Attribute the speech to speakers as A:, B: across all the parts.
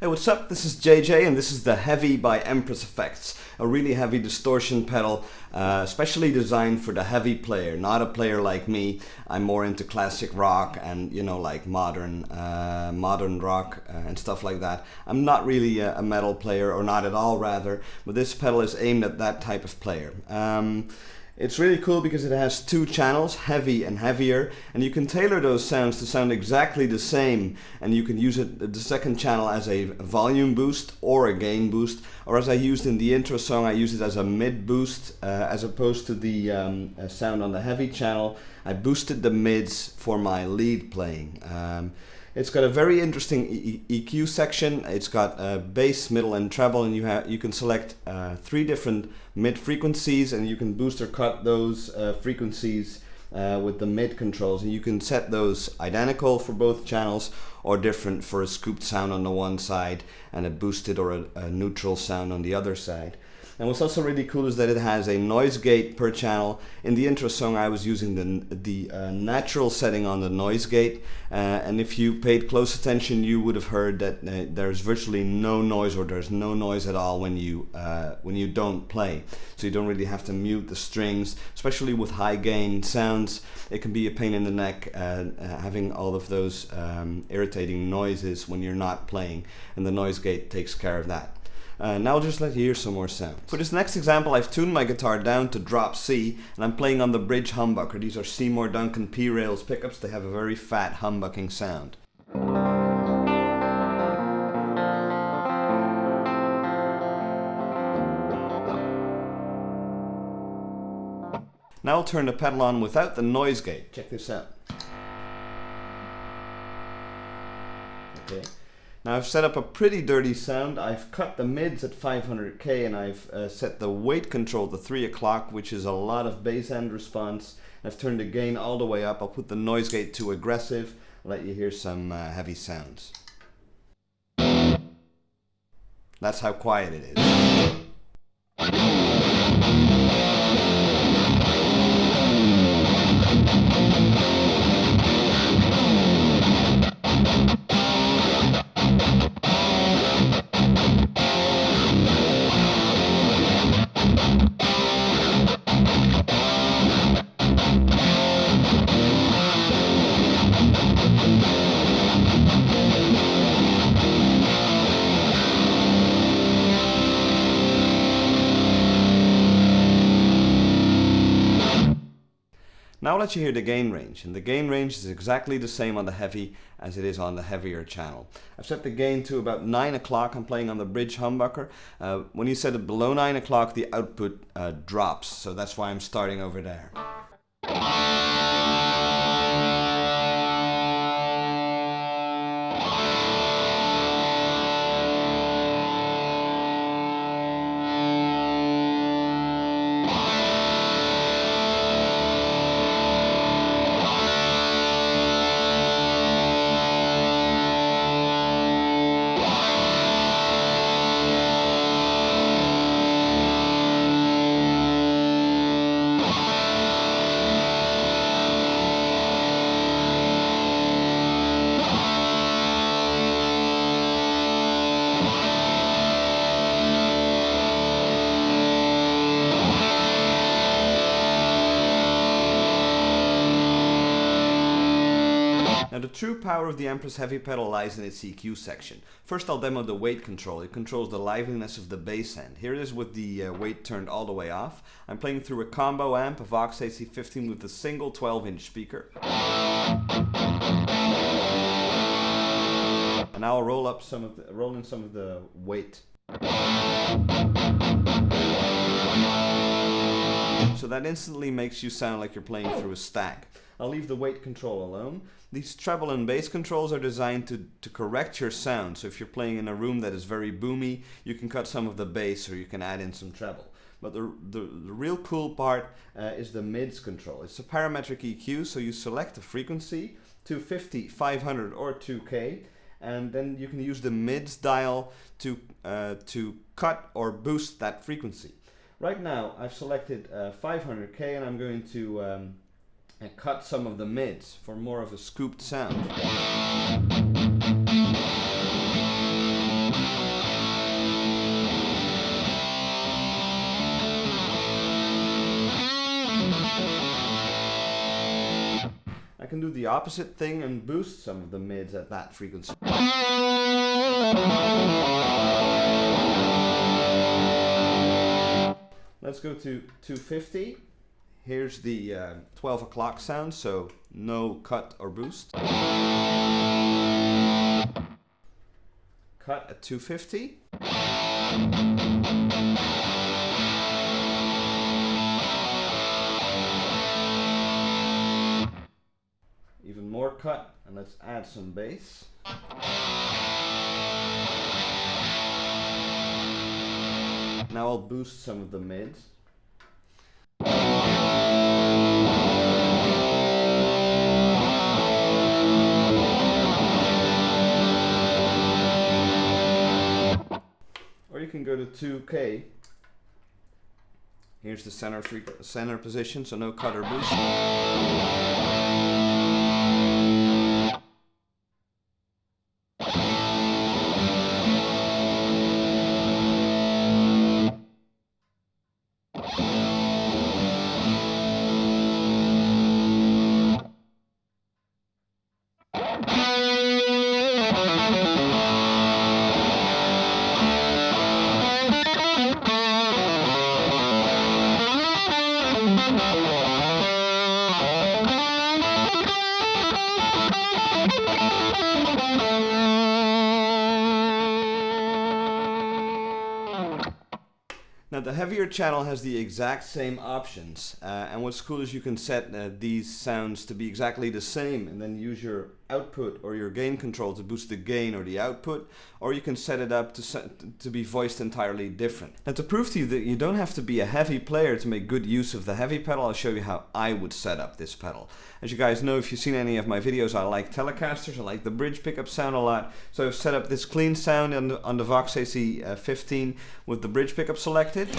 A: Hey, what's up? This is JJ and this is the Heavy by Empress Effects, a really heavy distortion pedal, especially designed for the heavy player, not a player like me. I'm more into classic rock and, you know, like modern rock and stuff like that. I'm not really a metal player, or not at all rather, but this pedal is aimed at that type of player. It's really cool because it has two channels, heavy and heavier, and you can tailor those sounds to sound exactly the same, and you can use the second channel as a volume boost or a gain boost, or as I used in the intro song, I use it as a mid boost as opposed to the sound on the heavy channel. I boosted the mids for my lead playing. It's got a very interesting EQ section. It's got bass, middle, and treble, and you can select 3 different mid frequencies, and you can boost or cut those frequencies with the mid controls, and you can set those identical for both channels or different for a scooped sound on the one side and a boosted or a neutral sound on the other side. And what's also really cool is that it has a noise gate per channel. In the intro song I was using the natural setting on the noise gate, and if you paid close attention you would have heard that there's virtually no noise, or there's no noise at all when you don't play. So you don't really have to mute the strings, especially with high gain sounds. It can be a pain in the neck having all of those irritating noises when you're not playing, and the noise gate takes care of that. Now I'll just let you hear some more sound. For this next example, I've tuned my guitar down to drop C, and I'm playing on the bridge humbucker. These are Seymour Duncan P-Rails pickups. They have a very fat humbucking sound. Now I'll turn the pedal on without the noise gate. Check this out. Okay. Now I've set up a pretty dirty sound. I've cut the mids at 500k, and I've set the weight control to 3 o'clock, which is a lot of bass end response. I've turned the gain all the way up. I'll put the noise gate to aggressive. I'll let you hear some heavy sounds. That's how quiet it is. Now I'll let you hear the gain range, and the gain range is exactly the same on the heavy as it is on the heavier channel. I've set the gain to about 9 o'clock. I'm playing on the bridge humbucker. When you set it below 9 o'clock, the output drops, so that's why I'm starting over there. Now the true power of the Empress Heavy pedal lies in its EQ section. First I'll demo the weight control. It controls the liveliness of the bass end. Here it is with the weight turned all the way off. I'm playing through a combo amp, a Vox AC15 with a single 12-inch speaker. And now I'll roll in some of the weight. So that instantly makes you sound like you're playing through a stack. I'll leave the weight control alone. These treble and bass controls are designed to correct your sound. So if you're playing in a room that is very boomy, you can cut some of the bass, or you can add in some treble. But the real cool part is the mids control. It's a parametric EQ, so you select a frequency, 250, 500 or 2K, and then you can use the mids dial to cut or boost that frequency. Right now I've selected 500k, and I'm going to cut some of the mids for more of a scooped sound. can do the opposite thing and boost some of the mids at that frequency. Let's go to 250. Here's the 12 o'clock sound, so no cut or boost. Cut at 250. Even more cut, and let's add some bass. Now I'll boost some of the mids. Or you can go to 2K. Here's the center position, so no cut or boost. Now the heavier channel has the exact same options, and what's cool is you can set these sounds to be exactly the same and then use your output or your gain control to boost the gain or the output, or you can set it up to be voiced entirely different. Now to prove to you that you don't have to be a heavy player to make good use of the heavy pedal, I'll show you how I would set up this pedal. As you guys know, if you've seen any of my videos, I like Telecasters, I like the bridge pickup sound a lot, so I've set up this clean sound on the Vox AC 15 with the bridge pickup selected.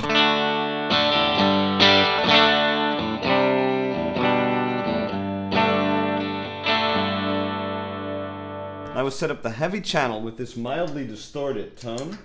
A: I would set up the heavy channel with this mildly distorted tone.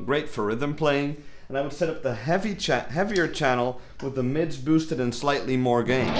A: Great for rhythm playing. And I would set up the heavier channel with the mids boosted and slightly more gain.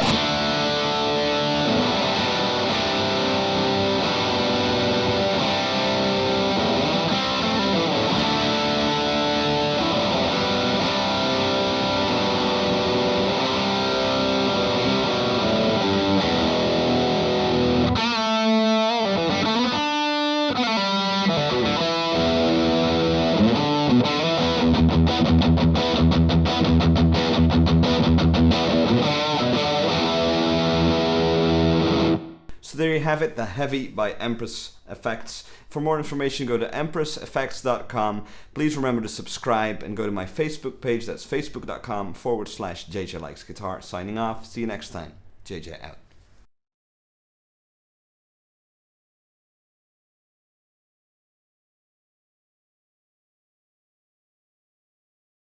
A: So there you have it, the Heavy by Empress Effects. For more information, go to empresseffects.com. Please remember to subscribe and go to my Facebook page. That's facebook.com/JJ Likes Guitar. Signing off. See you next time. JJ out.